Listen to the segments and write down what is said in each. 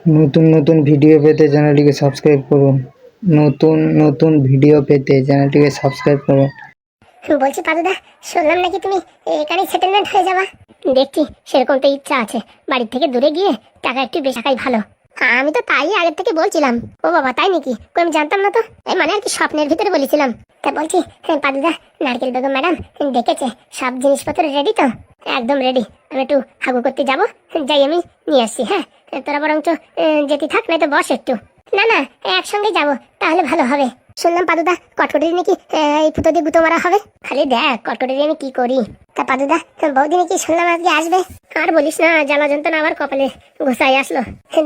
নতুন নতুন ভিডিও পেতে চ্যানেলটিকে সাবস্ক্রাইব করুন। নতুন নতুন ভিডিও পেতে চ্যানেলটিকে সাবস্ক্রাইব করুন। বলছি পাদুদা, শুনলাম নাকি তুমি এখানেই সেটেলমেন্ট হয়ে যাবা। দেখছি সেরকম তো ইচ্ছা আছে, বাড়ির থেকে দূরে গিয়ে টাকা একটু বেশি টাকাই ভালো। আমি তো তাই আগের থেকে বলছিলাম। ও বাবা, তাই নাকি? কই, আমি জানতাম না তো। এই মানে আর কি স্বপ্নের ভিতরে বলেছিলাম। তা বলছি পাদুদা, নারকেল বেগম ম্যাডাম ডেকেছে, সব জিনিসপত্র রেডি তো? একদম রেডি। আমি একটু হাগু করতে যাব, যাই আমি নিয়ে আসছি। হ্যাঁ, তোরা বরঞ্চ যেতে থাক, নাই তো বস একটু। না না, একসঙ্গে যাব, তাহলে ভালো হবে। শুনলাম পাদুদা কটকটি নাকি এই ফুটো দিয়ে গুঁতো মারা হবে। খালি দেখ কটকটি দিয়ে আমি কি করি। তা পাদুদা, বৌদি নাকি শুনলাম আজকে আসবে। আর বলিস না, জ্বালা যন্ত্রণা আবার কপালে ঘুষাই আসলো।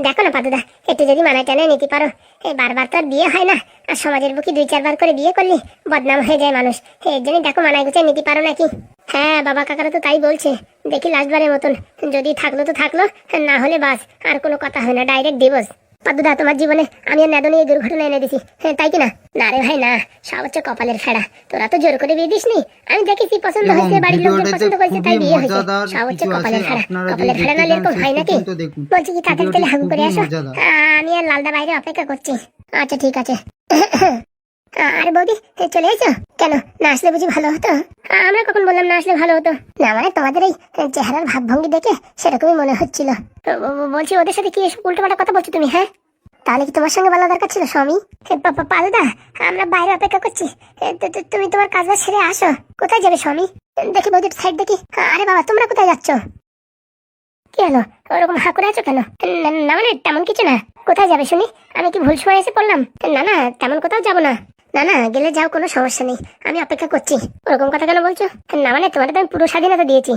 দেখো না পাদুদা, একটু যদি মানায় টানায় নিতে পারো। এই বারবার তো আর বিয়ে হয় না, আর সমাজের বুকে 2-4 বার করে বিয়ে করলি বদনাম হয়ে যায় মানুষ। এর জন্য দেখো মানায় গুছিয়ে নিতে পারো নাকি। হ্যাঁ, বাবা কাকারা তো তাই বলছে। দেখি লাস্টবারের মতন, যদি থাকলো তো থাকলো, না হলে বাস, আর কোনো কথা হয় না, ডাইরেক্ট ডিভোর্স। পাদুদা, তোমার জীবনে আমি আর নেদনে এই দুর্ঘটনা এনে দিছি, হ্যাঁ তাই কিনা? না রে ভাই না, সব হচ্ছে কপালের ফেড়া। তোরা তো জোর করে বিয়ে দিসনি, আমি দেখেছি পছন্দ হয়েছে, বাড়ির লোকজন পছন্দ করেছে, তাই বিয়ে হয়েছে। সব হচ্ছে কপালের ফেড়া। কপালের ফেড়া নাহলে এরকম হয় নাকি? বলছি কি তাড়াতাড়ি তাহলে হাগু করে আসো। আমি আর লালদা বাইরে অপেক্ষা করছি। আচ্ছা ঠিক আছে। আরে বৌদি, চলে এসো কেন? না আসলে বুঝি ভালো হতো? আমরা কখন বললাম না আসলে ভালো হতো? না মানে তোমাদের এই চেহারার ভাবভঙ্গি দেখে সেরকমই মনে হচ্ছিল। বলছি ওদের সাথে কি এসব উল্টোপাল্টা কথা বলছো তুমি? হ্যাঁ, তাহলে কি তোমার সঙ্গে বলা দরকার ছিল স্বামী? পালুদা, আমরা বাইরে অপেক্ষা করছি, তুমি তোমার কাজ বাজ সেরে আসো। কোথায় যাবে স্বামী? দেখি বৌদির সাইড দেখি। আরে বাবা, তোমরা কোথায় যাচ্ছ? কি হলো, ওরকম হা করে আছো কেন? না মানে তেমন কিছু না। কোথায় যাবে শুনি? আমি কি ভুল সময় এসে পড়লাম? না না, তেমন কোথাও যাবো না। না না, গেলে যাও, কোনো সমস্যা নেই, আমি অপেক্ষা করছি। ওরকম কথা কেন বলছো? না মানে তোমাদের তো আমি পুরো স্বাধীনতা দিয়েছি,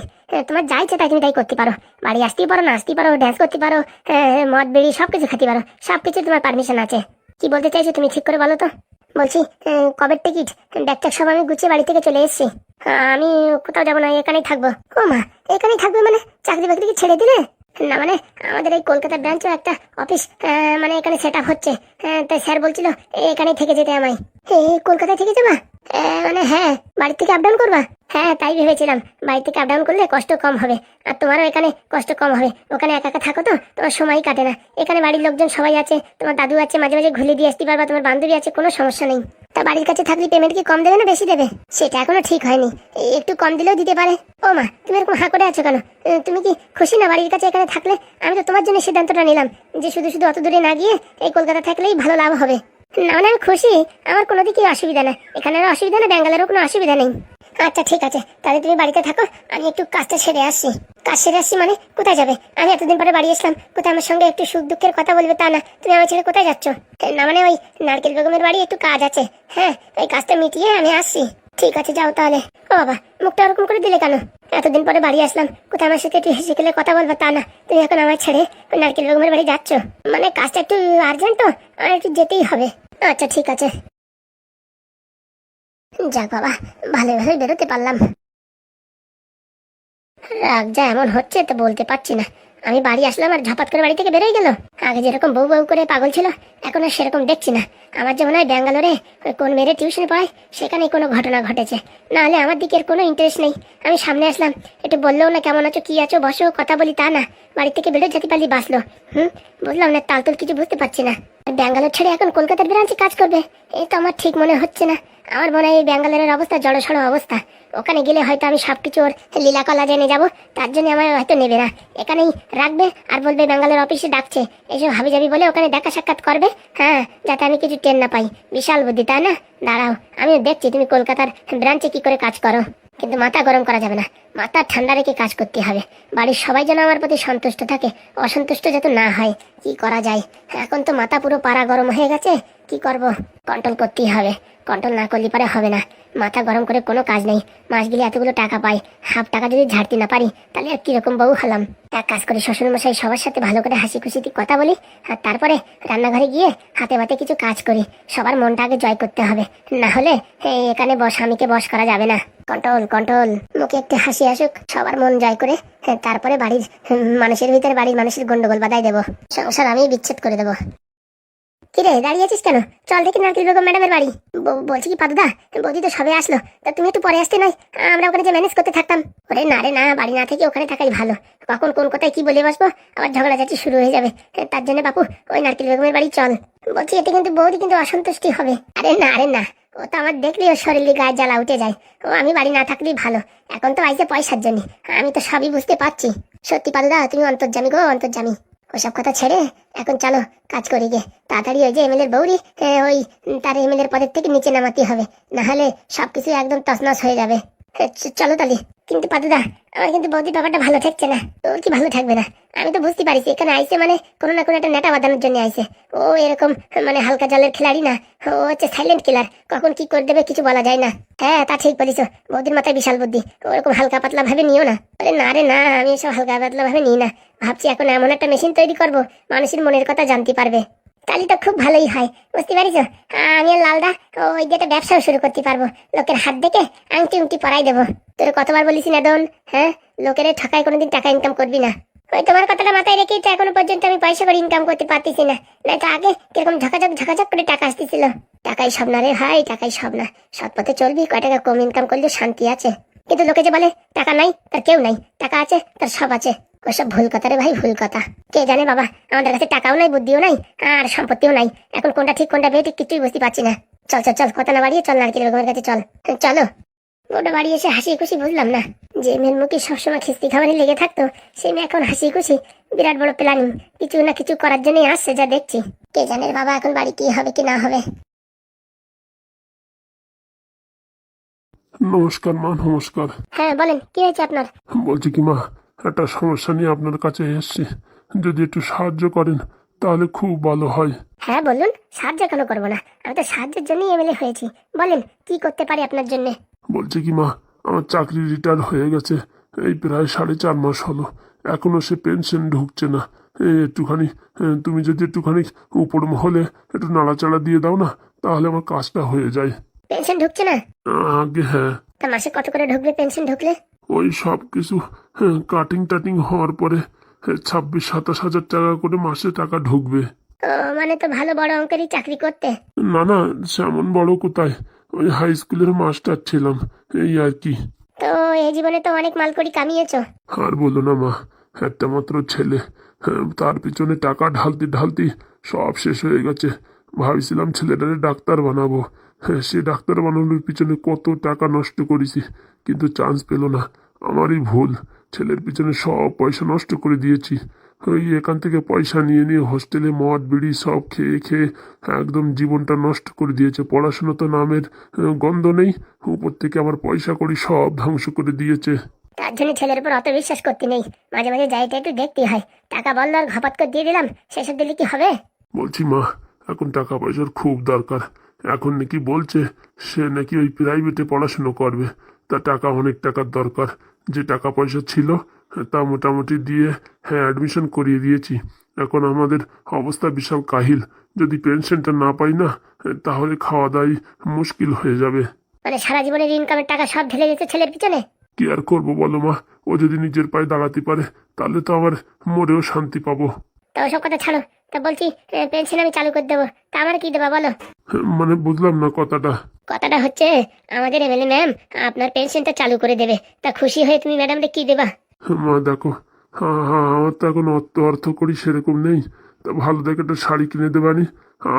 তোমার যা ইচ্ছে তাই তুমি তাই করতে পারো। বাড়ি আসতেই পারো, নাচতে পারো, ড্যান্স করতে পারো, মদ বেড়ি সবকিছু খেতে পারো, সবকিছু তোমার পারমিশন আছে। কি বলতে চাইছো তুমি ঠিক করে বলো তো? বলছি কবের টিকিট ব্যাগ ট্যাগ সব আমি গুছিয়ে বাড়ি থেকে চলে এসেছি। আমি কোথাও যাবো না, এখানেই থাকবো। ও মা, এখানেই থাকবে মানে চাকরি বাকরি কি ছেড়ে দিলে? না মানে আমাদের এই কলকাতা ব্রাঞ্চে একটা অফিস মানে এখানে সেট আপ হচ্ছে, তাই স্যার বলছিল এখানেই থেকে যেতে আমায়। এই কলকাতায় থেকে যাবা? মানে হ্যাঁ, বাড়ি থেকে আপ ডাউন করবা? হ্যাঁ তাই ভেবেছিলাম, বাড়ি থেকে আপ ডাউন করলে কষ্ট কম হবে, আর তোমারও এখানে কষ্ট কম হবে। ওখানে একা একা থাকো তো, তোমার সময় কাটে না। এখানে বাড়ির লোকজন সবাই আছে, তোমার দাদু আছে, মাঝে মাঝে ঘুরে দিয়ে আসতে পারবা, তোমার বান্ধবী আছে, কোনো সমস্যা নেই। তা বাড়ির কাছে থাকলে পেমেন্ট কি কম দেবে না বেশি দেবে? সেটা এখনো ঠিক হয়নি, একটু কম দিলেও দিতে পারে। ও মা, তুমি এরকম হাঁ করে আছো কেন? তুমি কি খুশি না বাড়ির কাছে এখানে থাকলে? আমি তো তোমার জন্য সিদ্ধান্তটা নিলাম যে শুধু শুধু অত দূরে না গিয়ে এই কলকাতা থাকলেই ভালো লাভ হবে। না মানে আমি খুশি, আমার কোনো দিকে অসুবিধা না, এখানেরও অসুবিধা না, ব্যাঙ্গালোরও কোনো অসুবিধা নেই। আচ্ছা ঠিক আছে, তাহলে তুমি বাড়িতে থাকো, আমি একটু কাজটা সেরে আসছি। কাজ সেরে আসছি মানে কোথায় যাবে? আমি এতদিন পরে বাড়ি আসলাম, কোথায় আমার সঙ্গে একটু সুখ দুঃখের কথা বলবে তা না, তুমি আমার ছেড়ে কোথায় যাচ্ছ? না মানে ওই নারকেল বেগমের বাড়ি একটু কাজ আছে, হ্যাঁ ওই কাজটা মিটিয়ে আমি আসছি। ঠিক আছে যাও তাহলে। ও বাবা, মুখটা ওরকম করে দিলে কেন? এতদিন পরে বাড়ি আসলাম, কোথায় আমার সাথে একটু হেসে খেলে কথা বলবো তা না, তুমি এখন আমার ছেড়ে ওই নারকেল বেগমের বাড়ি যাচ্ছ? মানে কাজটা একটু আর্জেন্ট তো, আর একটু যেতেই হবে। আচ্ছা ঠিক আছে। যাক বাবা, ভালো ভালোই বেরোতে পারলাম। রাগ যা এমন হচ্ছে তো বলতে পারছি না। আমি বাড়ি আসলাম আর ঝপাত করে বাড়ি থেকে বেরোয় গেল। আগে যেরকম বউ বউ করে পাগল ছিল, এখন আর সেরকম দেখছি না। আমার যে মনে হয় ব্যাঙ্গালোরে ওই কোন মেয়ের টিউশন পড়ায় সেখানে কোনো ঘটনা ঘটেছে, না হলে আমার দিকের কোনো ইন্টারেস্ট নেই। আমি সামনে আসলাম, একটু বললেও না কেমন আছো কি আছো বসো কথা বলি তা না, বাড়ি থেকে বেরো যেতে পারলি বাঁচলো। বুঝলাম না, তালতুল কিছু বুঝতে পারছি না। ব্যাঙ্গালোর ছেড়ে এখন কলকাতার ব্রাঞ্চে কাজ করবে, এই তো আমার ঠিক মনে হচ্ছে না। আমার মনে হয় এই ব্যাঙ্গালোরের অবস্থা জড়সড় অবস্থা। ওখানে গেলে হয়তো আমি সবকিছু ওর লীলা কলা জেনে যাবো, তার জন্য আমার হয়তো নেবে না, এখানেই রাখবে আর বলবে ব্যাঙ্গালোর অফিসে ডাকছে, এসব হাবি যাবি বলে ওখানে দেখা সাক্ষাৎ করবে। হ্যাঁ, যাতে আমি কিছু টেন না পাই। বিশাল বুদ্ধি তাই না? দাঁড়াও, আমিও দেখছি তুমি কলকাতার ব্রাঞ্চে কি করে কাজ করো। কিন্তু মাথা গরম করা যাবে না, মাথা ঠান্ডা রেখে কাজ করতে হবে। বাড়ির সবাই যেন আমার প্রতি সন্তুষ্ট থাকে, অসন্তুষ্ট যাতে না হয়। কি করা যায়? এখন তো মাথা পুরো পাড়া গরম হয়ে গেছে, কি করব? কন্ট্রোল করতেই হবে, কন্ট্রোল না করলে পরে হবে না। মাথা গরম করে কোনো কাজ নেই, মাস গেলে এতগুলো টাকা পাই, হাফ টাকা যদি ঝাড়তে না পারি তাহলে আর কিরকম বউ হলাম। এক কাজ করি, শ্বশুরমশাই সবার সাথে ভালো করে হাসি খুশিতে কথা বলি, আর তারপরে রান্নাঘরে গিয়ে হাতে হাতে কিছু কাজ করি। সবার মনটা আগে জয় করতে হবে, না হলে এখানে স্বামীকে বশ করা যাবে না। কন্ট্রোল কন্ট্রোল, মুখে একটু হাসি আসুক, সবার মন জয় করে তারপরে বাড়ির মানুষের ভিতরে বাড়ির মানুষের গন্ডগোল বাধাই দেবো, সংসার আমি বিচ্ছেদ করে দেবো। কিরে দাঁড়িয়ে আছিস কেন? চল দেখি নারকেল বেগম ম্যাডামের বাড়ি। বলছি কি পাদুদা, বৌদি তো সবে আসলো, তা তুমি একটু পরে আসতে নয়? আমরা ওখানে যে ম্যানেজ করতে থাকতাম। ওরে না রে না, বাড়ি না থেকে ওখানে থাকাই ভালো। কখন কোন কথায় কি বলে বসবো, আবার ঝগড়াঝাটি শুরু হয়ে যাবে। তার জন্য বাপু ওই নারকেল বেগমের বাড়ি চল। বলছি এতে কিন্তু বৌদি কিন্তু অসন্তুষ্টি হবে। আরে না রে না, ও তো আমার দেখলেই ওর শরীরে গায়ে জ্বালা উঠে যায়। ও আমি বাড়ি না থাকলেই ভালো। এখন তো আইসে পয়সার জন্য, আমি তো সবই বুঝতে পারছি। সত্যি পাদুদা তুমি অন্তর্যামী গো, অন্তর্যামী। ওসব কথা ছেড়ে এখন চলো কাজ করি গে। তাড়াতাড়ি ওই যে এমএলএর বৌরি, ওই তার এমএলএর পদের থেকে নিচে নামাতে হবে, না হলে সবকিছু একদম তছনছ হয়ে যাবে। চলো তাহলে। কিন্তু পাদুদা আমার কিন্তু বৌদির ব্যাপারটা ভালো ঠেকছে না। তোর কি ভালো থাকবে না? আমি তো বুঝতে পারিছি এখানে আইসে মানে কোনো না কোনো একটা নেটা বাঁধানোর জন্য আইসে। ও এরকম মানে হালকা জলের খেলাড়ি না, ও হচ্ছে সাইলেন্ট কিলার। কখন কি করে দেবে কিছু বলা যায় না। হ্যাঁ তা ঠিক বলিস, বৌদির মাথায় বিশাল বুদ্ধি। ওরকম হালকা পাতলা ভাবে নিও না। আরে না রে না, আমি এসব হালকা পাতলা ভাবে নিই না। ভাবছি এখন এমন একটা মেশিন তৈরি করব মানুষের মনের কথা জানতে পারবে। তাহলে তো খুব ভালোই হয়, বুঝতে পারিস? আমি আর লালদা ওই দিয়ে একটা ব্যবসাও শুরু করতে পারবো। লোকের হাত দেখে আংটি উংটি পরাই দেবো। তোর কতবার বলিস না দন, হ্যাঁ লোকের ঠকায় কোনোদিন টাকা ইনকাম করবি না। ওই তোমার কথাটা মাথায় রেখেই তো এখনো পর্যন্ত আমি পয়সা করে ইনকাম করতে পারতেছি না। নাই তো আগে কিরকম ঝাঁকাঝাক ঝাঁকাঝাক করে টাকা আসতেছিল। টাকাই সব না রে ভাই, টাকাই সব না। সৎ পথে চলবি, কয় টাকা কম ইনকাম করলে শান্তি আছে। কিন্তু লোকে যে বলে টাকা নাই তার কেউ নাই, টাকা আছে তার সব আছে, ওসব ভুল কথা রে ভাই, ভুল কথা। কে জানে বাবা, আমাদের কাছে টাকাও নাই, বুদ্ধিও নাই, আর সম্পত্তিও নাই। এখন কোনটা ঠিক কোনটা বেঠিক কিছুই বুঝতে পারছি না। চল চল চল, কথা না বাড়িয়ে চল নারকেল বেগমের কাছে চল। চলো। ওটা বাড়ি এসে হাসি খুশি বুঝলাম না, যে মেয়ের মুখে সবসময় খিস্তি খাবারই লেগে থাকতো, সে মেয়ে এখন হাসি খুশি বিরাট বড় প্ল্যানিং কিছু না কিছু করার জন্যই আসছে, যা দেখছি। কে জানে বাবা এখন বাড়ি কি হবে কি না হবে। নমস্কার মা, নমস্কার। হ্যাঁ বলেন, কি হয়েছে আপনার? বলছি কি মা, একটা সমস্যা নিয়ে আপনার কাছে এসেছি, যদি একটু সাহায্য করেন তাহলে খুব ভালো হয়। হ্যাঁ বলুন, সাহায্য কেন করবো না? আমি তো সাহায্যের জন্যই এমএলএ হয়েছি। বলেন কি করতে পারি আপনার জন্য। বলছি কি মা, আমার চাকরি রিটায়ার হয়ে গেছে, এই প্রায় 4.5 মাস হলো, এখনো সে পেনশন ঢুকছে না। একটুখানি তুমি যদি একটুখানি উপর মহলে একটু নাড়াচাড়া দিয়ে দাও না, তাহলে আমার কাজটা হয়ে যায়। পেনশন ঢুকছে না? আগে হ্যাঁ। তা মাসে কত করে ঢুকবে পেনশন ঢুকলে? ওই সব কিছু কাটিং টাটিং হওয়ার পরে 26-27 হাজার টাকা করে মাসে টাকা ঢুকবে। ও মানে তো ভালো বড় অঙ্কেরই চাকরি করতে। না না, সেমন বড় কোথায়, ওই হাই স্কুলের মাস্টার ছিলাম, এই আর কি। তো এই জীবনে তো অনেক মালকড়ি কামিয়েছো। আর বলো না মা, একটা মাত্র ছেলে, তার পিছনে টাকা ঢালতে ঢালতে সব শেষ হয়ে গেছে। ভাবছিলাম ছেলেটারে ডাক্তার বানাবো, সে ডাক্তার বানানোর পিছনে কত টাকা নষ্ট করেছি, কিন্তু চান্স পেল না। আমারই ভুল, ছেলের পিছনে সব পয়সা নষ্ট করে দিয়েছি। ওই এখান থেকে পয়সা নিয়ে নিয়ে হোস্টেলে মদ বিড়ি সব খেয়ে খেয়ে একদম জীবনটা নষ্ট করে দিয়েছে। পড়াশোনা তো নামের গন্ধ নেই, উপর থেকে আবার পয়সা করি সব ধ্বংস করে দিয়েছে। তার জন্য ছেলের উপর অত বিশ্বাস করতে নেই, মাঝে মাঝে যাইতে একটু দেখতে হয়। টাকা বললো আর ঘাপাত করে দিয়ে দিলাম, সেসব দিলে কি হবে? বলছি মা, এখন টাকা পয়সার খুব দরকার। এখন নাকি বলছে সে নাকি ওই প্রাইভেটে পড়াশুনো করবে, তা টাকা অনেক টাকার দরকার। যে টাকা পয়সা ছিল তা মোটামুটি দিয়ে অ্যাডমিশন করিয়ে দিয়েছি। এখন আমাদের অবস্থা বিশাল কাহিল, যদি পেনশনটা না পাই না তাহলে খাওয়া দাওয়াই মুশকিল হয়ে যাবে। মানে সারা জীবনের ইনকামের টাকা সব ঢেলে দিয়েছে ছেলের পিছনে। কি আর করবো বলো মা, ও যদি নিজের পায়ে দাঁড়াতে পারে তাহলে তো আমার মরেও শান্তি পাবো। তা ওসব কথা ছাড়ো, তা বলছি পেনশন আমি চালু করে দেবো, তা আমার কি দেবা বলো? মানে বুঝলাম না কথাটা। কথাটা হচ্ছে আমাদের এমএলএ ম্যাম আপনার পেনশনটা চালু করে দেবে, তা খুশি হয়ে তুমি ম্যাডামকে কি দেবা? মা দেখো, হ্যাঁ আমার তো এখন অর্থ করি সেরকম নেই, তা ভালো দেখে একটা শাড়ি কিনে দেবানি,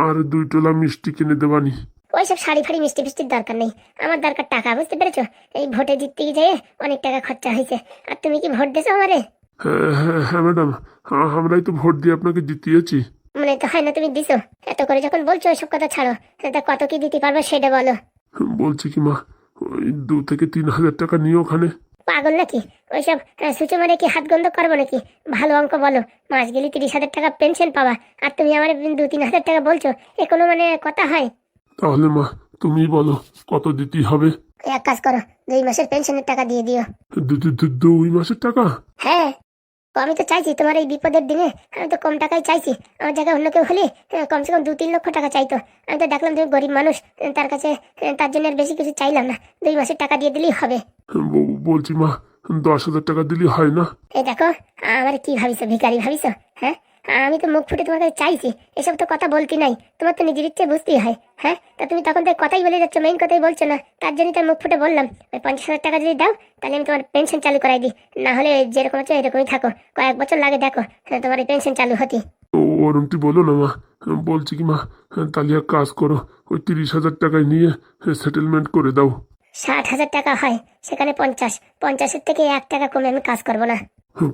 আর 2 টোলা মিষ্টি কিনে দেবানি। ওইসব শাড়ি ফাড়ি মিষ্টি ফিষ্টির দরকার নেই, আমার দরকার টাকা, বুঝতে পেরেছো? এই ভোটে জিততে গিয়ে অনেক টাকা খরচা হয়েছে, আর তুমি কি ভোট দিয়েছো আমারে? হ্যাঁ হ্যাঁ হ্যাঁ ম্যাডাম, আমরাই তো ভোট দিয়ে আপনাকে জিতিয়েছি। মনে তো হয় না তুমি দিছো। এত করে যখন বলছো ওইসব কথা ছাড়ো, তা কত কি দিতে পারবে সেটা বলো। বলছি কি মা, ওই 2 থেকে 3 হাজার টাকা নিও ওখানে। পাগল নাকি? ওইসব সুচো মারে কি হাত গন্ধ করবো নাকি? ভালো অঙ্ক বলো, মাস গেলে 30,000 টাকা পেনশন পাবা, আর তুমি আমার 2-3 হাজার টাকা বলছো, এ কোনো মানে কথা হয়? তাহলে মা তুমি বলো কত দিতে হবে। এক কাজ করো, 2 মাসের পেনশনের টাকা দিয়ে দিও। 2 মাসের টাকা? হ্যাঁ, আমি তো চাইছি তোমার এই বিপদের দিনে, আমি তো কম টাকাই চাইছি। আমার জায়গায় অন্য কেউ হলে কমসে কম 2-3 লক্ষ টাকা চাইতো। আমি তো দেখলাম তুমি গরিব মানুষ, তার কাছে তার জন্য আর বেশি কিছু চাইলাম না, 2 মাসের টাকা দিয়ে দিলেই হবে। বলছি মা, 10,000 টাকা দিলে হয় না? এই দেখো, আমার কি ভাবিছো, ভিখারি ভাবিছো? হ্যাঁ, আমি তো মুখ ফুটে তোমার কাছে চাইছি, এসব তো কথা বলতি নাই, তোমার তো নিজের ইচ্ছে বুঝতেই হয়। হ্যাঁ, তা তুমি তখন তো কথাই বলে যাচ্ছ, মেইন কথাই বলছো না, তার জন্যই তার মুখ ফুটে বললাম ওই 50,000 টাকা যদি দাও তাহলে আমি তোমার পেনশন চালু করাই দিই, না হলে যেরকম আছে এরকমই থাকো, কয়েক বছর লাগে দেখো তোমার এই পেনশন চালু হতি। ওরমটি বলো না মা, বলছি কি মা, তাহলে এক কাজ করো, ওই 30,000 টাকায় নিয়ে সেটেলমেন্ট করে দাও। 60,000 টাকা হয়, সেখানে 50, 50-এর থেকে 1 টাকা কমে আমি কাজ করবো না।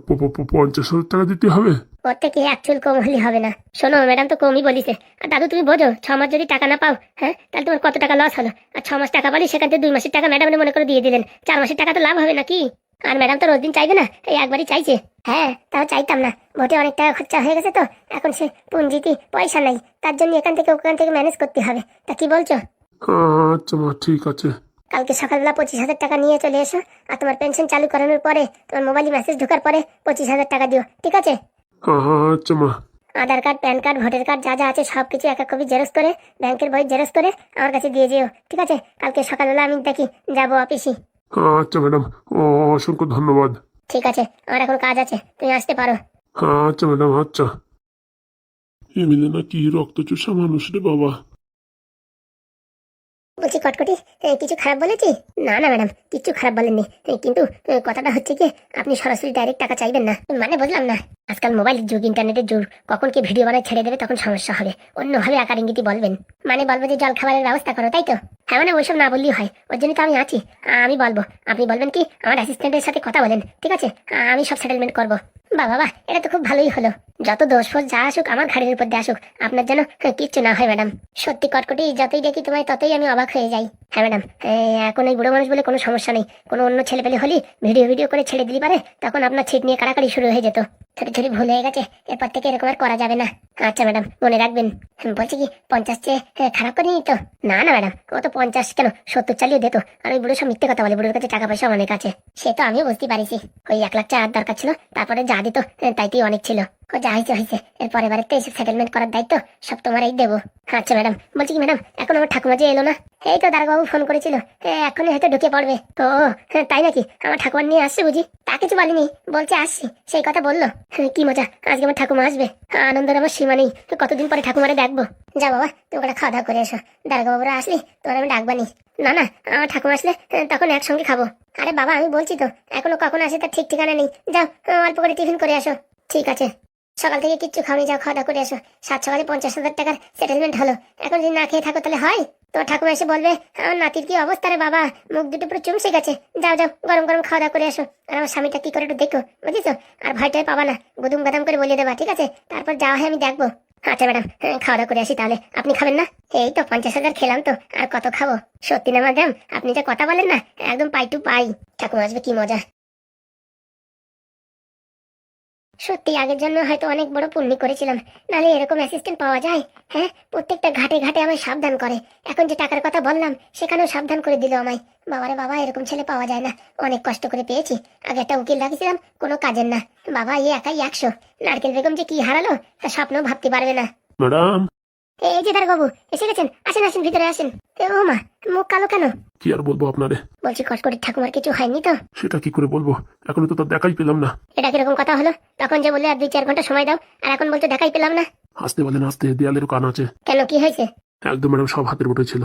50,000 টাকা দিতে হবে? ওর থেকে এক চুল কম হলে হবে না। শোনো, ম্যাডাম তো কমই বলিছে। আর দাদু তুমি বোঝো, 6 মাস যদি টাকা না পাও, হ্যাঁ, তাহলে তোমার কত টাকা লস হলো। আর 6 মাস টাকা পালি, সেখান থেকে 2 মাসের টাকা ম্যাডামের মনে করে দিয়ে দিলেন, 4 মাসের টাকা তো লাভ হবে নাকি? আর ম্যাডাম তো রোজ দিন চাইবে না, এই একবারই চাইছে। হ্যাঁ, তাও চাইতাম না, ভোটে অনেক টাকা খরচা হয়ে গেছে তো, এখন সে পুঞ্জিতে পয়সা নাই, তার জন্য এখান থেকে ওখান থেকে ম্যানেজ করতে হবে। তা কি বলছো? আচ্ছা মা, ঠিক আছে। কালকে সকালবেলা 25,000 টাকা নিয়ে চলে এসো, আর তোমার পেনশন চালু করানোর পরে তোমার মোবাইলে মেসেজ ঢোকার পরে 25,000 টাকা দিও, ঠিক আছে? আচ্ছা মা। Aadhaar card, PAN card, voter card যা যা আছে সবকিছু এক এক কপি জেরক্স করে, ব্যাংকের বই জেরক্স করে আমার কাছে দিয়ে যেও, ঠিক আছে? কালকে সকালবেলা আমি দেখি যাবো অফিসে। আচ্ছা ম্যাডাম, অসংখ্য ধন্যবাদ। ঠিক আছে, আমার এখন কাজ আছে, তুমি আসতে পারো। আচ্ছা ম্যাডাম, আচ্ছা। এমনি না কি রক্তচোষা মানুষ রে বাবা। বলছি কটকটি, কিছু খারাপ বলেছি? না না ম্যাডাম, কিছু খারাপ বলেননি, কিন্তু কথাটা হচ্ছে কি, আপনি সরাসরি ডাইরেক্ট টাকা চাইবেন না। মানে বুঝলাম না, আজকাল মোবাইলের যুগ, ইন্টারনেটের যুগ, কখন কি ভিডিও বানায় ছেড়ে দেবে তখন সমস্যা হবে, অন্যভাবে আকার ইঙ্গিতই বলবেন। মানে বলবো যে জল খাবারের ব্যবস্থা করো, তাই তো? হ্যাঁ, মানে ওইসব না বললেই হয়, ওর জন্য তো আমি আছি। আমি বলবো, আপনি বলবেন কি আমার অ্যাসিস্ট্যান্টের সাথে কথা বলেন, ঠিক আছে? আমি সব সেটেলমেন্ট করবো। বাবা, এটা তো খুব ভালোই হলো। যত দোষ ফোষ যা আসুক আমার ঘাড়ের উপর দিয়ে আসুক, আপনার যেন কিচ্ছু না হয় ম্যাডাম। সত্যি কটকটি, যতই দেখি তোমায় ততই আমি অবাক হয়ে যাই। হ্যাঁ ম্যাডাম, এখন এই বুড়ো মানুষ বলে কোনো সমস্যা নেই, কোনো অন্য ছেলে পেলে হলি ভিডিও করে ছেড়ে দিলি পারে, তখন আপনার ছিট নিয়ে কাড়াকাড়ি শুরু হয়ে যেত। ছোট ছোট ভুল হয়ে গেছে, এরপর থেকে এরকম আর করা যাবে না। আচ্ছা ম্যাডাম, মনে রাখবেন। বলছি কি 50 চেয়ে খারাপ করিনি তো? না না ম্যাডাম, ও তো 50 কেন 70 চালিয়ে দিত। আর ওই বুড়ো সব মিথ্যে কথা বলে, বুড়োর কাছে টাকা পয়সা অনেক আছে। সে তো আমিও বুঝতে পারিছি, ওই 1 লাখ টাকার দরকার ছিল, তারপরে যা দিত তাইতেই অনেক ছিল। ও যা হয়েছে এর পরের বারেতে এসে সেটেলমেন্ট করার দায়িত্ব সব তোমারই দেবো। আচ্ছা ম্যাডাম, বলছি কি ম্যাডাম, এখন আমার ঠাকুমা যে এলো না? এই তো দারোগাবু ফোন করেছিল, এখনই হয়তো ঢুকে পড়বে। ও তাই নাকি? আমার ঠাকুমা নিয়ে আসছে বুঝি? তা কিছু বলিনি, বলছে আসছি, সেই কথা বললো। কি মজা, আজকে আমার ঠাকুমা আসবে, আনন্দের আমার সীমা নেই। কতদিন পরে ঠাকুমারে ডাকবো। যা বাবা, তুমি ওটা খাওয়া দাওয়া করে এসো, দারোগাবুরা আসলে তোমার আমি ডাকবানি। না না, আমার ঠাকুমা আসলে তখন একসঙ্গে খাবো। আরে বাবা, আমি বলছি তো, এখনো কখন আসে তার ঠিক ঠিকানা নেই। যাও, অল্প করে টিফিন করে আসো। ঠিক আছে। সকাল থেকে কিচ্ছু খাওনি, যাও খাওয়া দাওয়া করে আসো। 7 সকালে 50,000 টাকার সেটেলমেন্ট হলো, এখন যদি না খেয়ে থাকো তাহলে হয়? তোমার ঠাকুমা এসে বলবে আমার নাতির কি অবস্থা রে বাবা, মুখ দুটো পুরো চুমসে গেছে। যাও যাও, গরম গরম খাওয়া দাওয়া করে আসো। আর আমার স্বামীটা কি করে একটু দেখো, বুঝেছো? আর ভয়টাই পাবা না, গুদুম গাদাম করে বলে দেবা, ঠিক আছে? তারপর যাওয়া হয় আমি দেখবো। আচ্ছা ম্যাডাম, খাওয়া দাওয়া করে আসি তাহলে। আপনি খাবেন না? এই তো 50,000 খেলাম তো, আর কত খাবো? সত্যি না ম্যাডাম, আপনি যে কথা বলেন না, একদম পাই টু পাই। ঠাকুমা আসবে, কি মজা। সত্যি আগের জন্য হয়তো অনেক বড় পুণ্য করেছিলাম, নালে এরকম অ্যাসিস্ট্যান্ট পাওয়া যায়? হ্যাঁ, প্রত্যেকটা ঘাটে ঘাটে আমায় সাবধান করে। এখন যে টাকার কথা বললাম সেখানেও সাবধান করে দিল আমায়। বাবারে বাবা, এরকম ছেলে পাওয়া যায় না, অনেক কষ্ট করে পেয়েছি। আগে একটা উকিল রাখছিলাম, কোনো কাজের না। বাবা, একাই 100। নারকেল বেগম যে কি হারালো তা স্বপ্নেও ভাবতে পারবে না। ম্যাডাম, এই যে দারোগাবু এসে গেছেন, আসেন আসেন, ভিতরে আসেন। ও মা, মুখ কালো কেন? কি আর বলবো আপনারে। বলছি কটকটির ঠাকুমার কিছু হয়নি তো? সেটা কি করে বলবো, এখনো তো তার দেখাই পেলাম না। এটা কিরকম কথা হলো? তখন যে বললে আর 2-4 ঘন্টা সময় দাও, আর এখন বলতে দেখাই পেলাম না। আসতে বলেন, আসতে, দেয়ালেরও কান আছে। কেন, কি হয়েছে? একদম ম্যাডাম, সব হাতের মুঠোয় ছিল।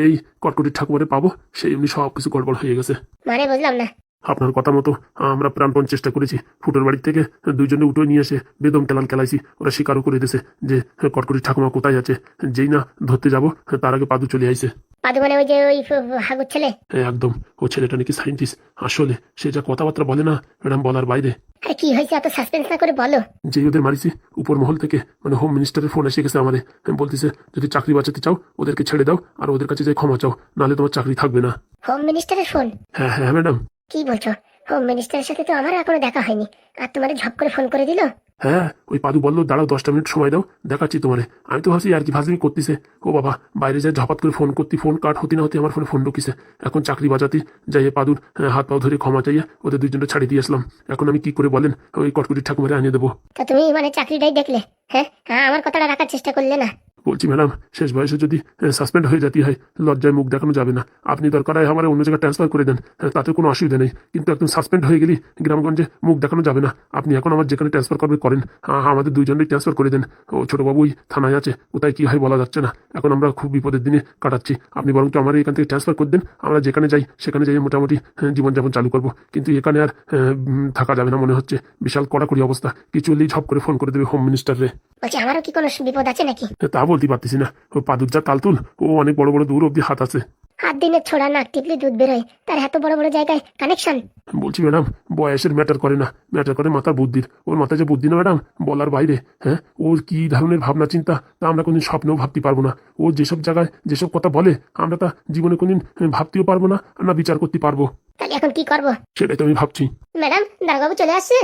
এই কটকটির ঠাকুমারে পাবো, সেই এমনি সব কিছু গড়বড় হয়ে গেছে। মানে বুঝলাম না। আপনার কথা মতো আমরা প্রাণপণ চেষ্টা করেছি, ফুটোর বাড়ি থেকে 2 জনে উঠে নিয়ে এসে বেদম কেলান কেলাইছি। ওরা স্বীকারও করে দিয়েছে যে কটকটির ঠাকুমা কোথায় আছে। যেই না ধরতে যাব তার আগে পাদু চলে আইছে। পাদু মানে ওই যে ওই হাগুর ছেলে? একদম, ও ছেলেটা নাকি সাইন্টিস্ট। আসলে সে যা কথাবার্তা বলে না ম্যাডাম, বলার বাইরে। আরে কি হয়েছে, এত সাসপেন্স না করে বলো। যে ওদের মারিছি, উপর মহল থেকে মানে হোম মিনিস্টারের ফোন এসে গেছে আমাদের, বলতেছে যদি চাকরি বাঁচাতে চাও ওদেরকে ছেড়ে দাও, আর ওদের কাছে যে ক্ষমা চাও, নাহলে তোমার চাকরি থাকবে না। হোম মিনিস্টারের ফোন? হ্যাঁ হ্যাঁ ম্যাডাম। কি বলছো? হোম মিনিস্টারের সাথে তো আমার এখনো দেখা হয়নি, আর তোমার ঝপ করে ফোন করে দিল? হ্যাঁ, ওই পাদু বললো দাঁড়াও 10টা মিনিট সময় দাও, দেখাচ্ছি তোমারে। আমি তো ভাবছি আর কি ফাজলিমি করতেছে। ও বাবা, বাইরে যায় ঝপাত করে ফোন করতে, ফোন কাট হতে না হতে আমার ফোনে ফোন ঢুকিছে। এখন চাকরি বাঁচাতে যাইয়ে পাদুর হাত পাও ধরে ক্ষমা চাইয়া ওদের 2 জনটা ছাড়িয়ে দিয়ে আসলাম। এখন আমি কি করে বলেন ওই কটকুটির ঠাকুমারে আনিয়ে দেবো? তা তুমি মানে চাকরিটাই দেখলে? হ্যাঁ হ্যাঁ, আমার কথাটা রাখার চেষ্টা করলে না? বলছি ম্যাডাম, শেষ বয়সে যদি সাসপেন্ড হয়ে যেতে হয়, লজ্জায় মুখ দেখানো যাবে না। আপনি দরকার হয় আমার অন্য জায়গায় ট্রান্সফার করে দেন, তাতে কোনো অসুবিধা নেই, কিন্তু একদম সাসপেন্ড হয়ে গেলি গ্রামগঞ্জে মুখ দেখানো যাবে না। আপনি এখন আমার যেখানে ট্রান্সফার করবে করেন, আমাদের দুইজনেই ট্রান্সফার করে দেন। ও ছোটবাবুই থানায় আছে, কোথায় কী হয় বলা যাচ্ছে না। এখন আমরা খুব বিপদের দিনে কাটাচ্ছি। আপনি বরং তো আমার এখান থেকে ট্রান্সফার করে দেন, আমরা যেখানে যাই সেখানে যাই মোটামুটি জীবনযাপন চালু করবো। কিন্তু এখানে আর থাকা যাবে না মনে হচ্ছে, বিশাল কড়াকড়ি অবস্থা। কিছু হলেই ঝপ করে ফোন করে দেবে হোম মিনিস্টারে। বলছি আমারও কি কোনো বিপদ আছে নাকি? তা বলতে পারতেছি না, ও পাদুর যা তালতুল, ও অনেক বড় বড় দূর অব্দি হাত আছে। হাত দিনের ছোড়া নাক টিপলে দুধ বেরোয়, তার এত বড় বড় জায়গায় কানেকশন। বলছি ম্যাডাম, বয়সের ম্যাটার করে না, ম্যাটার করে মাথার বুদ্ধির। ওর মাথায় যে বুদ্ধি না ম্যাডাম, বলার বাইরে। হ্যাঁ, ওর কি ধরনের ভাবনা চিন্তা তা আমরা কোনদিন স্বপ্নেও ভাবতে পারবো না। ও যেসব জায়গায় যেসব কথা বলে আমরা তা জীবনে কোনদিন ভাবতেও পারবো না, না বিচার করতে পারবো। তাহলে এখন কি করবো? সেটাই তো আমি ভাবছি। ম্যাডাম, দারোগাবু চলে আসছে?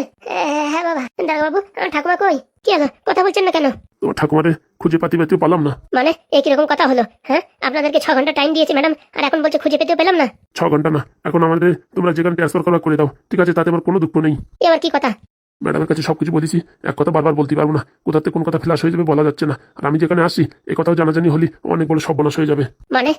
হ্যাঁ বাবা, দারোগাবু, আমার ঠাকুমা কই? কি হলো, কথা বলছেন না কেন? তোমার ঠাকুমারে খুঁজে পাতেও পারলাম না। মানে এই কিরকম কথা হলো? হ্যাঁ, আপনাদেরকে 6 ঘন্টা টাইম দিয়েছি ম্যাডাম, আর এখন বলছে খুঁজে পেতেও পেলাম না। 6 ঘন্টা না, এখন আমাদের তোমরা যেখানে ট্রান্সফার করা করে দাও, ঠিক আছে? তাতে আমার কোনো দুঃখ নেই। এ আবার কি কথা? ম্যাডামের কাছে সবকিছু বলেছি, এক কথা বারবার বলতে পারবো না, কোথাতে কোন কথা ফ্ল্যাশ হয়ে যাবে বলা যাচ্ছে না। আর আমি যেখানে আসি এ কথাও জানাজানি হলে অনেক বড় সর্বনাশ হয়ে যাবে। মানে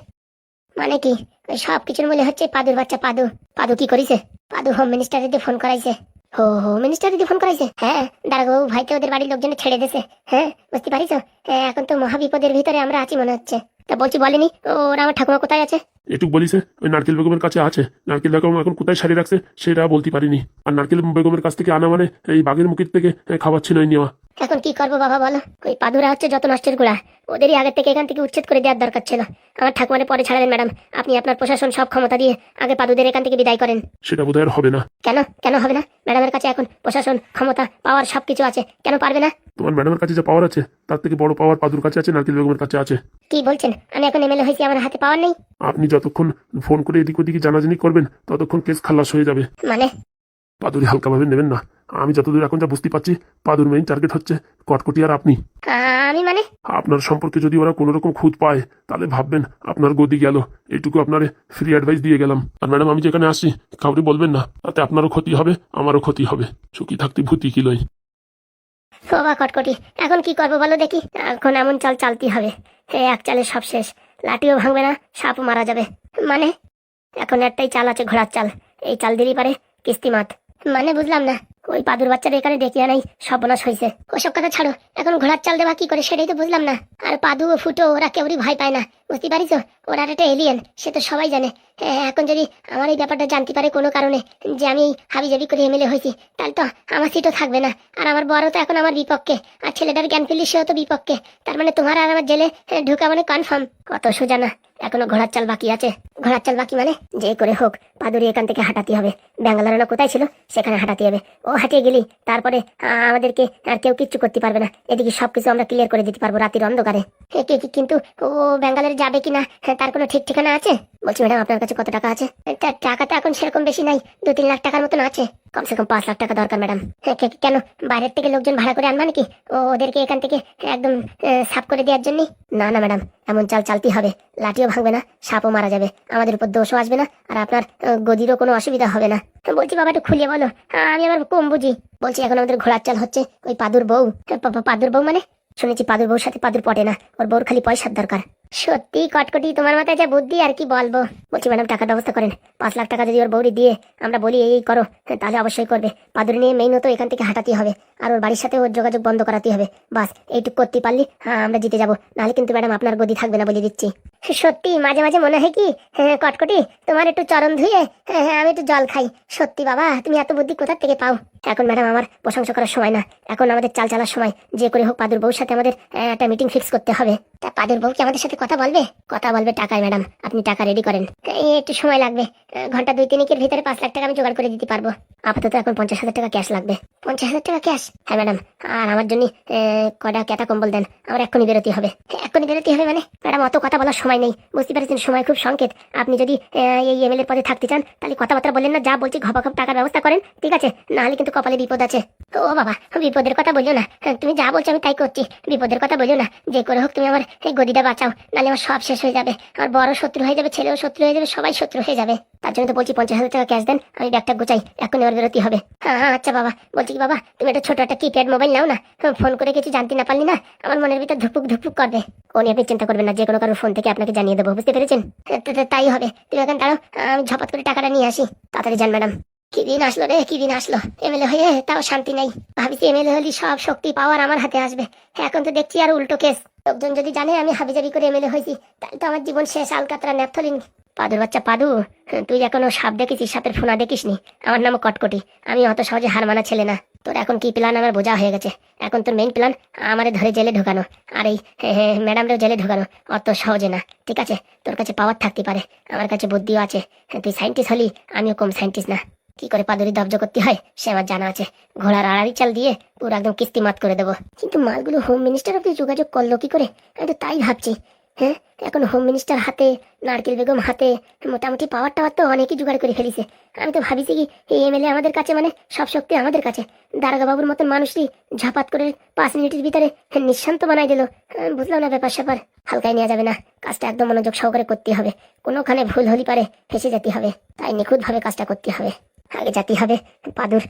মানে কি? ওই সব কিছুর মূলে হচ্ছে পাদুর বাচ্চা পাদু। পাদু কি করিছে? পাদু হোম মিনিস্টারে দিয়ে ফোন করাইছে। হোম মিনিস্টারে দিয়ে ফোন করাইছে? হ্যাঁ, দারোগাবু ভাইকে ওদের বাড়ির লোকজনে ছেড়ে দিয়েছে। হ্যাঁ, বুঝতে পারিস? এখন তো মহাবিপদের ভিতরে আমরা আছি মনে হচ্ছে। তা বলছি বলেনি ওরা আমার ঠাকুমা কোথায় আছে? এটুক বলিছে ওই নারকেল বেগমের কাছে আছে। নারকেল বেগম এখন কোথায় সারি রাখছে সেটা বলতে পারিনি। আর নারকেল বেগমের কাছ থেকে আনা মানে এই বাঘের মুখের থেকে খাবার ছিল নেওয়া। এখন কি করবো বাবা বলো? ওই পাদুরা হচ্ছে যত নষ্টের গোড়া, ওদেরই আগের থেকে এখান থেকে উচ্ছেদ করে দেওয়ার দরকার ছিল। আমার ঠাকুমারে পরে ছাড়াবেন ম্যাডাম, আপনি আপনার প্রশাসন সব ক্ষমতা দিয়ে আগে পাদুদের এখান থেকে বিদায় করেন। সেটা বোধহয় আর হবে না। কেন কেন হবে না? ম্যাডামের কাছে এখন প্রশাসন ক্ষমতা পাওয়ার সবকিছু আছে, কেন পারবে না? তোমার ম্যাডামের কাছে যা পাওয়ার আছে তার থেকে বড় পাওয়ার পাদুর কাছে আছে, নারকেল বেগমের কাছে আছে। কি বলছেন? আমি এখন এমএলএ হয়েছি, আমার হাতে পাওয়ার নেই? আপনি যতক্ষণ ফোন করে এদিক ওদিকে জানাজানি করবেন ততক্ষণ কেস খালাস হয়ে যাবে। মানে পাদুরি হালকাভাবে নেবেন না। আমি যতদূর এখন যা বুঝতে পারছি পাদুর মেইন টার্গেট হচ্ছে কটকটি আর আপনি। আমি মানে? আপনার সম্পর্কে যদি ওরা কোনো রকম খুঁত পায় তাহলে ভাববেন আপনার গদি গেল। এইটুকু আপনার ফ্রি অ্যাডভাইস দিয়ে গেলাম। আর ম্যাডাম, আমি যেখানে আসি কাউকে বলবেন না, তাতে আপনারও ক্ষতি হবে আমারও ক্ষতি হবে। সুখী থাকতে ভূতি কি লয়। বাবা কটকটি, এখন কি করবো বলো দেখি? এখন এমন চাল চালতে হবে, এক চালে সব শেষ। লাঠিও ভাঙবে না, সাপও মারা যাবে। মানে এখন একটাই চাল আছে, ঘোড়ার চাল। এই চাল দিলেই পারে কিস্তিমাত। মানে বুঝলাম না। ওই পাদুর বাচ্চারা এখানে দেখিয়া নাই, সর্বনাশ হয়েছে। ওসব কথা ছাড়ো, এখন ঘোড়ার চাল দেওয়া কি করে সেটাই তো বুঝলাম না। আর পাদু ও ফুটো ওরা কেউরই ভয় পায় না, বুঝতে পারিস? ওরা একটা এলিয়েন, সে তো সবাই জানে। এখন যদি আমার এই ব্যাপারটা জানতে পারে কোনো কারণে যে আমি হাবিজাবি করে এমএলএ হয়েছি, তাহলে তো আমার সিটও থাকবে না। আর আমার বড় তো এখন আমার বিপক্ষে, আর ছেলেটার জ্ঞান ফিরলি সেও তো বিপক্ষে। তার মানে তোমার আর আমার জেলে ঢুকা মানে কনফার্ম। কত সোজা না, এখনো ঘোড়ার চাল বাকি আছে। ঘোড়ার চাল বাকি মানে যে করে হোক পাদুরি এখান থেকে হাঁটাতে হবে। ব্যাঙ্গালোর না কোথায় ছিল সেখানে হাঁটাতে হবে। ও হাঁটিয়ে গেলি তারপরে আমাদেরকে আর কেউ কিচ্ছু করতে পারবে না। এদিকে সবকিছু আমরা ক্লিয়ার করে দিতে পারবো রাতের অন্ধকারে। কিন্তু ও ব্যাঙ্গালোরে যাবে কিনা তার কোনো ঠিক ঠিকানা আছে? বলছি ম্যাডাম, আপনার কাছে কত টাকা আছে? টাকা তো এখন সেরকম বেশি নাই, 2-3 লাখ টাকার মতন আছে। কমসে কম 5 লাখ টাকা দরকার ম্যাডাম। কেন, বাইরের থেকে লোকজন ভাড়া করে আনবা নাকি ওদেরকে এখান থেকে একদম সাফ করে দেওয়ার জন্য? না না ম্যাডাম, এমন চাল চালতে হবে, লাঠিও ভাঙবে না, সাপও মারা যাবে, আমাদের উপর দোষও আসবে না, আর আপনার গদিরও কোনো অসুবিধা হবে না। বলছি বাবা, একটু খুলিয়ে বলো, আমি আবার কম বুঝি। বলছি এখন আমাদের ঘোড়ার চাল হচ্ছে ওই পাদুর বউ। পাদুর বউ মানে? শুনেছি পাদুর বউর সাথে পাদুর পটে না, ওর বউর খালি পয়সার দরকার। সত্যি কটকটি, তোমার মাথায় যা বুদ্ধি আর কি বলবো। বলছি ম্যাডাম, টাকার ব্যবস্থা করেন। 5 লাখ টাকা যদি ওর বউরি দিয়ে আমরা বলি এই করো, তাহলে অবশ্যই করবে। পাদুরি নিয়ে মেইন তো এখান থেকে হাঁটাতে হবে, আর ওর বাড়ির সাথে ওর যোগাযোগ বন্ধ করাতে হবে। বাস এইটুকু করতে পারলি আমরা জিতে যাবো। নাহলে কিন্তু ম্যাডাম আপনার গদি থাকবে না, বলে দিচ্ছি। সত্যি মাঝে মাঝে মনে হয় কি কটকটি, তোমার একটু চরণ ধুয়ে আমি একটু জল খাই। সত্যি বাবা, তুমি এত বুদ্ধি কোথা থেকে পাও? এখন ম্যাডাম আমার প্রশংসা করার সময় না, এখন আমাদের চাল চালার সময়। যে করে হোক পাদুর বউর সাথে আমাদের একটা মিটিং ফিক্স করতে হবে। তা পাদুর বউ কি আমাদের সাথে কথা বলবে? কথা বলবে টাকায় ম্যাডাম, আপনি টাকা রেডি করেন। একটু সময় লাগবে, ঘন্টা 2-3 ভিতরে 5 লাখ টাকা আমি জোগাড় করে দিতে পারবো। আপাতত এখন 50,000 টাকা ক্যাশ লাগবে। 50,000 টাকা ক্যাশ? হ্যাঁ ম্যাডাম, আর আমার জন্য কটা কেটা কম্বল দেন, আমার এক্ষুনি বেরোতে হবে। এক্ষুনি বেরোতে হবে মানে? ম্যাডাম অত কথা বলার সময় নেই, বুঝতে পারছেন, সময় খুব সংকেত। আপনি যদি এই এমএলএ পদে থাকতে চান তাহলে কথাবার্তা বলেন না, যা বলছি ঘপাঘপ টাকার ব্যবস্থা করেন, ঠিক আছে? নাহলে কিন্তু কপালে বিপদ আছে। ও বাবা, বিপদের কথা বললো না, তুমি যা বলছো আমি তাই করছি। বিপদের কথা বললো না, যে করে হোক তুমি আমার এই গদিটা বাঁচাও, নাহলে আমার সব শেষ হয়ে যাবে। আমার বড় শত্রু হয়ে যাবে, ছেলেও শত্রু হয়ে যাবে, সবাই শত্রু হয়ে যাবে। তার জন্য তো বলছি 50,000 টাকা ক্যাশ দেন, আমি ব্যাগটা গোছাই, এখন এবার বেরোতে হবে। হ্যাঁ হ্যাঁ, আচ্ছা বাবা, বলছি কি বাবা, তুমি একটা ছোট একটা কিপ্যাড মোবাইল নাও না, ফোন করে কিছু জানতে না পারলি না আমার মনের ভিতর ধুপুক ধুপুক করবে। ও নিয়ে আপনি চিন্তা করবেন না, যে কোনো কারোর ফোন থেকে আপনাকে জানিয়ে দেবো, বুঝতে পেরেছেন? তাই হবে, তুমি এখন দাঁড়াও, আমি ঝপাত করে টাকাটা নিয়ে আসি। তাড়াতাড়ি যান ম্যাডাম। কি দিন আসলো রে, কি দিন আসলো! এমএলএ হয়ে তাও শান্তি নাই। ভাবিছি এমএলএ হলে সব শক্তি পাওয়ার আমার হাতে আসবে, এখন তো দেখছি আর উল্টো কেস। লোকজন যদি জানে আমি হাবিজাবি করে এমএলএ হয়েছি, তাহলে তো আমার জীবন শেষ, আলকাতরা ন্যাপথলিন। পাদুর বাচ্চা পাদু, তুই এখনো সাপ দেখেছিস, সাপের ফোনা দেখিসনি? আমার নাম কটকটি, আমি অত সহজে হার মানা ছেলে না। তোর এখন কি প্ল্যান আমার বোঝা হয়ে গেছে। এখন তোর মেইন প্ল্যান আমারে ধরে জেলে ঢোকানো, আর এই ম্যাডামরেও জেলে ঢোকানো। অত সহজে না, ঠিক আছে? তোর কাছে পাওয়ার থাকতে পারে, আমার কাছে বুদ্ধিও আছে। তুই সায়েন্টিস্ট হলি, আমিও কম সায়েন্টিস্ট না। কি করে পাদুরি দবজ করতে হয় সে আমার জানা আছে। ঘোড়ার আড়াড়ি চাল দিয়ে পুরো একদম কিস্তি মাত করে দেবো। কিন্তু মালগুলো হোম মিনিস্টার অফিস যোগাযোগ করলো কি করে, আমি তো তাই ভাবছি। হ্যাঁ, এখন হোম মিনিস্টার হাতে, নারকেল বেগম হাতে, মোটামুটি পাওয়ার টাওয়ার তো অনেকই জোগাড় করে ফেলিছে। আমি তো ভাবিছি কি এই এমএলএ আমাদের কাছে, মানে সব শক্তি আমাদের কাছে। দারোগা বাবুর মতন মানুষটি ঝাপাত করে 5 মিনিটের ভিতরে নিঃশান্ত বানাই দিল। বুঝলাম না ব্যাপার স্যাপার। হালকায় নেওয়া যাবে না, কাজটা একদম মনোযোগ সহকারে করতে হবে। কোনোখানে ভুল হলি পারে ফেসে যেতে হবে, তাই নিখুঁতভাবে কাজটা করতে হবে। আগে যেতে হবে পাদুর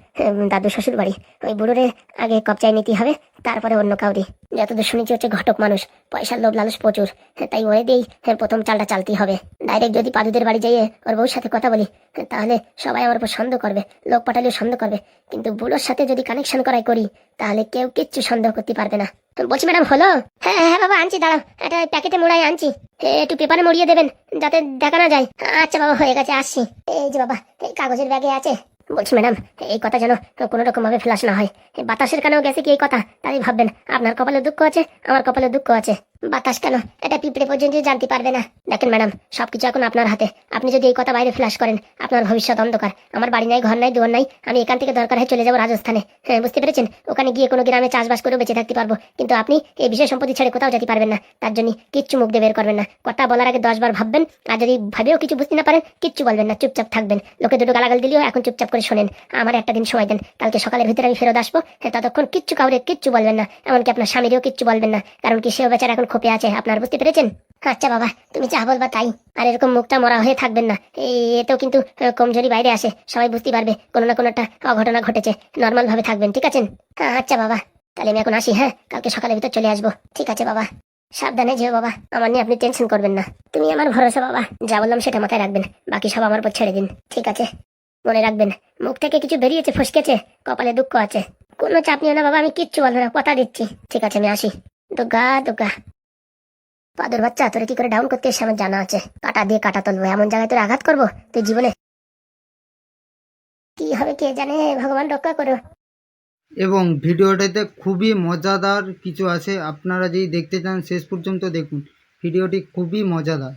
দাদু শ্বশুর বাড়ি, ওই বুড়োরে আগে কবচায় নিতে হবে, তারপরে অন্য কাউরি। যতদূর শুনেছি হচ্ছে ঘটক মানুষ, পয়সার লোভ লালস প্রচুর, তাই ওরে দিয়েই প্রথম চালটা চালতেই হবে। ডাইরেক্ট যদি পাদুদের বাড়ি যাইয়ে ওর বউর সাথে কথা বলি, তাহলে সবাই আমার উপর সন্দেহ করবে, লোক পাঠালেও সন্দেহ করবে। কিন্তু বুড়োর সাথে যদি কানেকশন করাই করি, তাহলে কেউ কিচ্ছু সন্দেহ করতে পারবে না। বলছি ম্যাডাম হলো? হ্যাঁ হ্যাঁ বাবা, আনছি, দাঁড়াও, একটা প্যাকেটে মোড়াই আনছি, একটু পেপারে মুড়িয়ে দেবেন যাতে দেখা না যায়। আচ্ছা বাবা, হয়ে গেছে, আসছি। এই যে বাবা, এই কাগজের ব্যাগে আছে। বলছি ম্যাডাম, এই কথা যেন কোনো রকম ভাবে ফ্লাশ না হয়। এই বাতাসের কানেও গেছে কি এই কথা, তাই ভাববেন আপনার কপালে দুঃখ আছে, আমার কপালে দুঃখ আছে। বাতাস কেন, এটা পিঁপড়ে পর্যন্ত জানতে পারবে না। দেখেন ম্যাডাম, সবকিছু এখন আপনার হাতে। আপনি যদি এই কথা বাইরে ফ্লাশ করেন, আপনার ভবিষ্যৎ অন্ধকার। আমার বাড়ি নাই, ঘর নাই, দুয়ার নাই, আমি এখান থেকে দরকার হয় চলে যাবো রাজস্থানে। হ্যাঁ, বুঝতে পেরেছেন? ওখানে গিয়ে কোনো গ্রামে চাষবাস করে বেঁচে থাকতে পারবো, কিন্তু আপনি এই বিষয় সম্পত্তি ছেড়ে কোথাও যেতে পারবেন না। তার জন্য কিচ্ছু মুখ দিয়ে বের করবেন না, কথা বলার আগে 10 বার ভাববেন। আর যদি ভাবেও কিছু বুঝতে না পারেন, কিচ্ছু বলবেন না, চুপচাপ থাকবেন। লোকে দুটো গালাগাল দিলেও এখন চুপচাপ করে শোনেন। আমার একটা দিন সময় দেন, কালকে সকালের ভিতরে আমি ফেরত আসবো। ততক্ষণ কিচ্ছু কাউরে কিচ্ছু বলবেন না, এমনকি আপনার স্বামীরও কিচ্ছু বলবেন না, কারণ কি সেও বেচারা এখন খোপে আছে আপনার, বুঝতে পেরেছেন? আচ্ছা বাবা, তুমি যা বলবা তাই। আর এরকম মুখটা মরা হয়ে থাকবেন না, এতেও কিন্তু কমজোরি বাইরে আসে, সবাই বুঝতে পারবে কোনো না কোনো একটা অঘটনা ঘটেছে। নর্মাল ভাবে থাকবেন, ঠিক আছেন? হ্যাঁ আচ্ছা বাবা, তাহলে আমি এখন আসি। হ্যাঁ, কালকে সকালের ভিতর চলে আসবো। ঠিক আছে বাবা, সাবধানে যেও বাবা, আমার নিয়ে আপনি টেনশন করবেন না। তুমি আমার ভরসা বাবা, যা বললাম সেটা মাথায় রাখবেন, বাকি সব আমার উপর ছেড়ে দিন, ঠিক আছে? মনে রাখবেন, মুখ থেকে কিছু বেরিয়েছে, ফসকেছে, কপালে দুঃখ আছে, কোনো চাপ নিও না বাবা, আমি কিচ্ছু বলবো না, কথা দিচ্ছি। ঠিক আছে, আমি আসি। দুগা দুগা। পাদুর বাচ্চা, তোরে কি করে ডাউন করতে এসে আমার জানা আছে। কাটা দিয়ে কাটা তুলবো, এমন জায়গায় তোর আঘাত করবো তুই জীবনে কি হবে কে জানে, ভগবান রক্ষা করো। এবং ভিডিওটাতে খুবই মজাদার কিছু আছে, আপনারা যদি দেখতে চান শেষ পর্যন্ত দেখুন, ভিডিওটি খুবই মজাদার।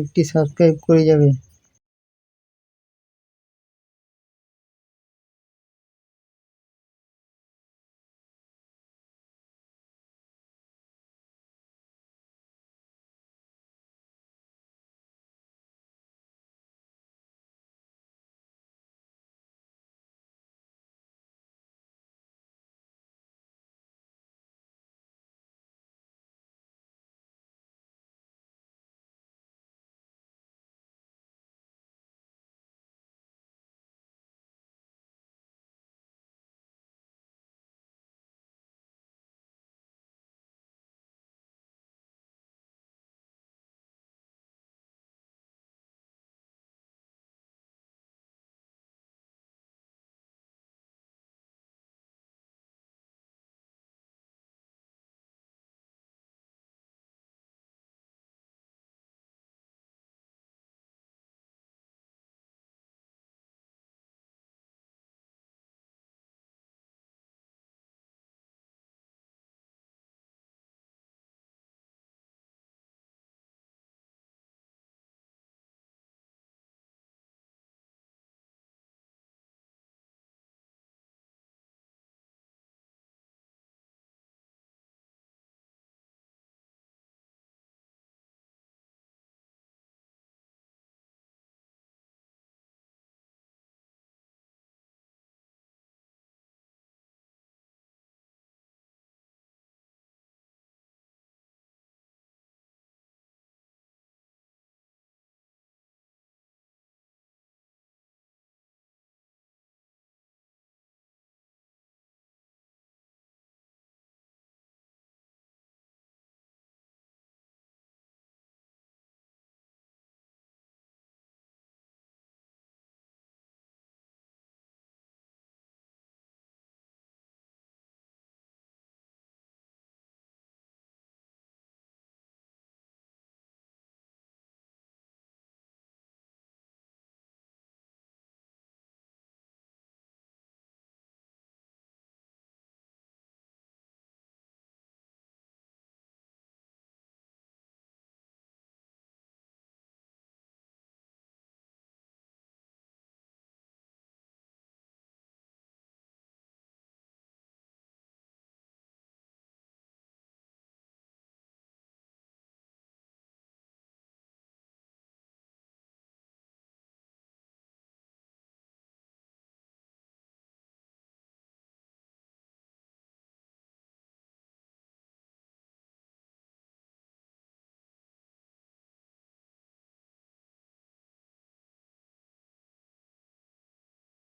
একটি সাবস্ক্রাইব করে যাবে।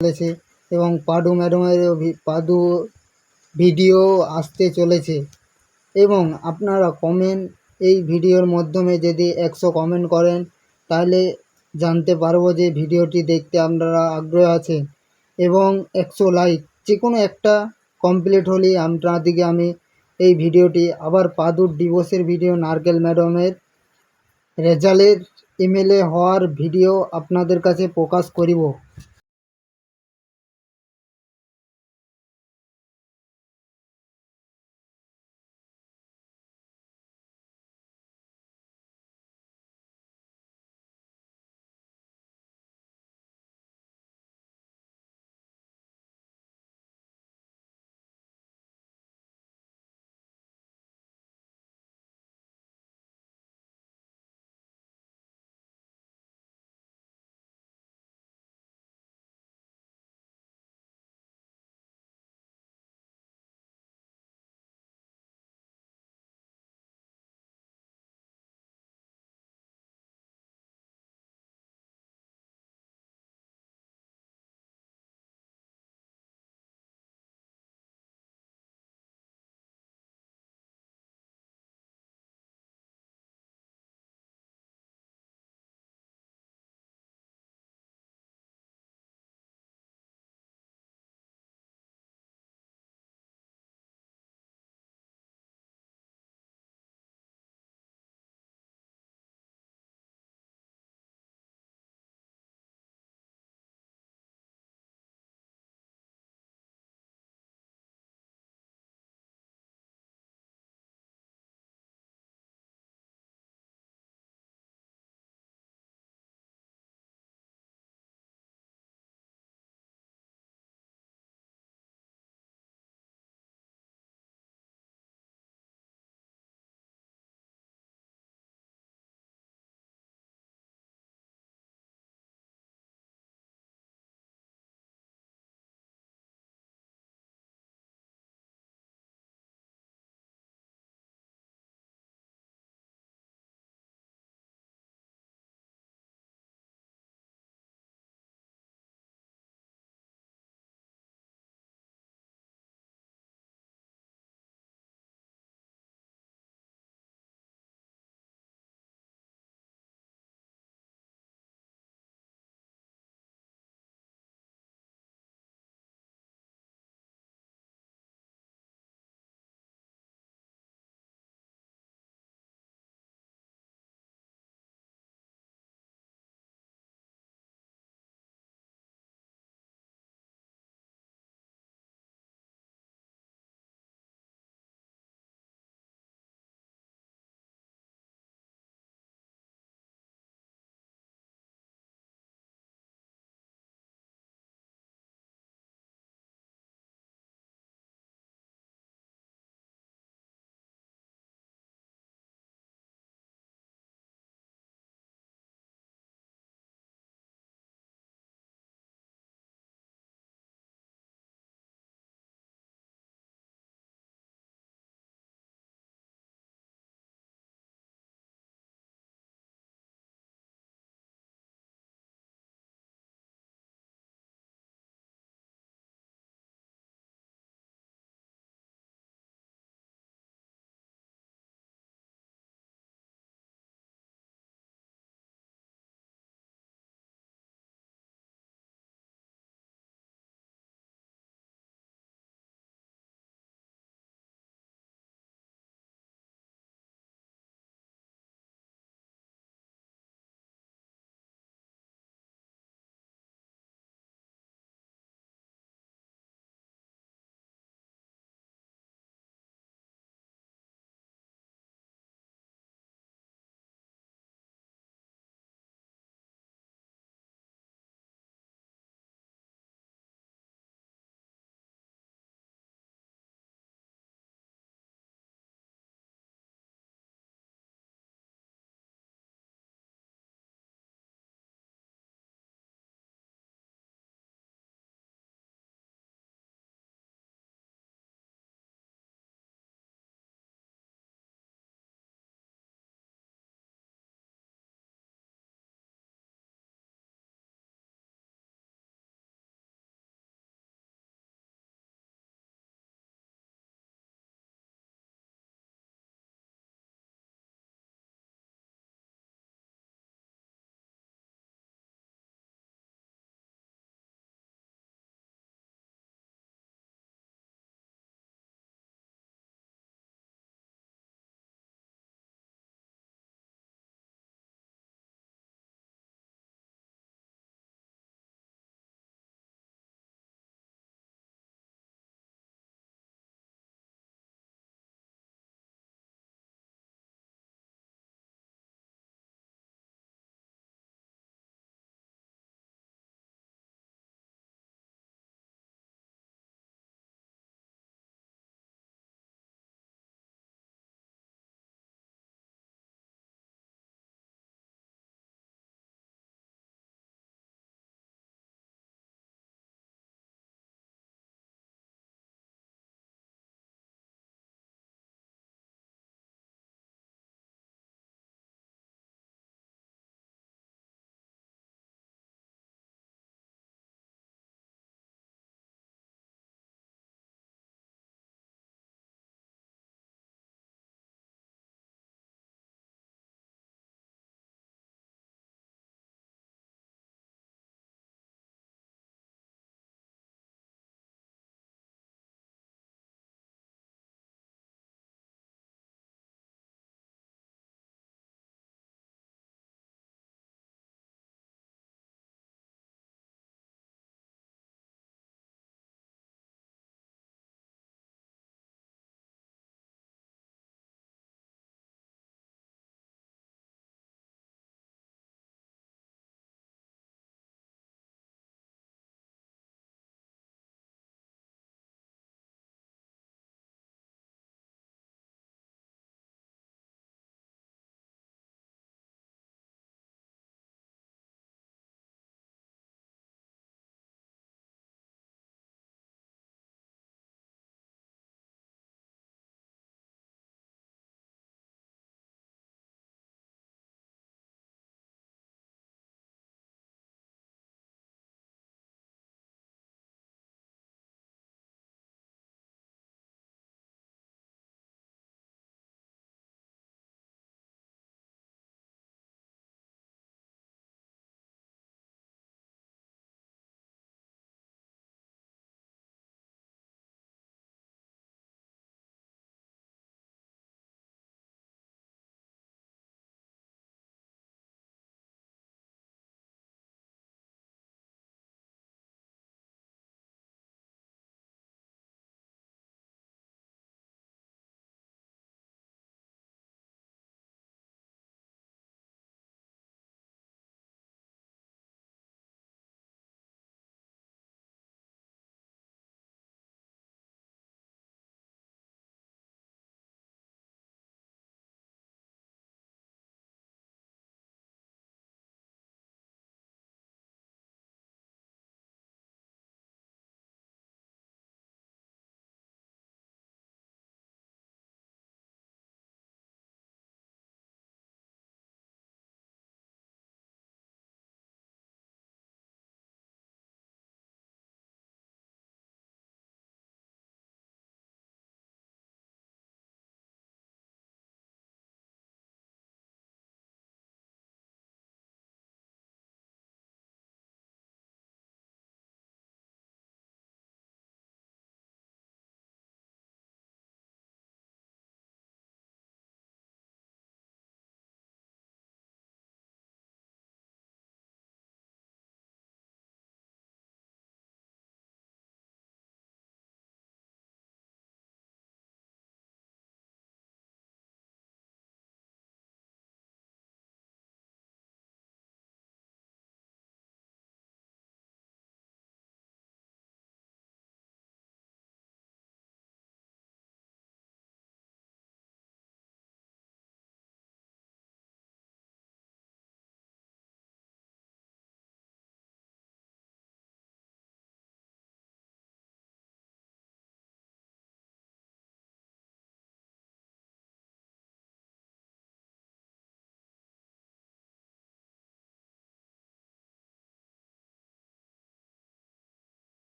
চলেছে এবং পাডু ম্যাডামেরও পাদু ভিডিও আসতে চলেছে। এবং আপনারা কমেন্ট, এই ভিডিওর মাধ্যমে যদি 100 কমেন্ট করেন তাহলে জানতে পারবো যে ভিডিওটি দেখতে আপনারা আগ্রহ আছেন। এবং 100 লাইক যে কোনো একটা কমপ্লিট হলেই আপনাদিকে আমি এই ভিডিওটি আবার পাদুর দিবসের ভিডিও, নারকেল ম্যাডামের রেজাল্টের এমএলএ হওয়ার ভিডিও আপনাদের কাছে প্রকাশ করিব।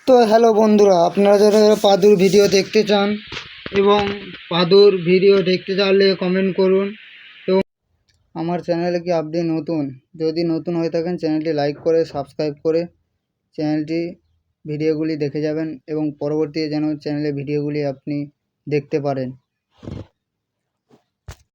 তো হ্যালো বন্ধুরা, আপনারা যারা পাদুর ভিডিও দেখতে চান এবং পাদুর ভিডিও দেখতে চাইলে কমেন্ট করুন। এবং আমার চ্যানেলে কি আপনি নতুন? যদি নতুন হয়ে থাকেন চ্যানেলটি লাইক করে সাবস্ক্রাইব করে চ্যানেলটি ভিডিওগুলি দেখে যাবেন এবং পরবর্তী যেন চ্যানেলে ভিডিওগুলি আপনি দেখতে পারেন।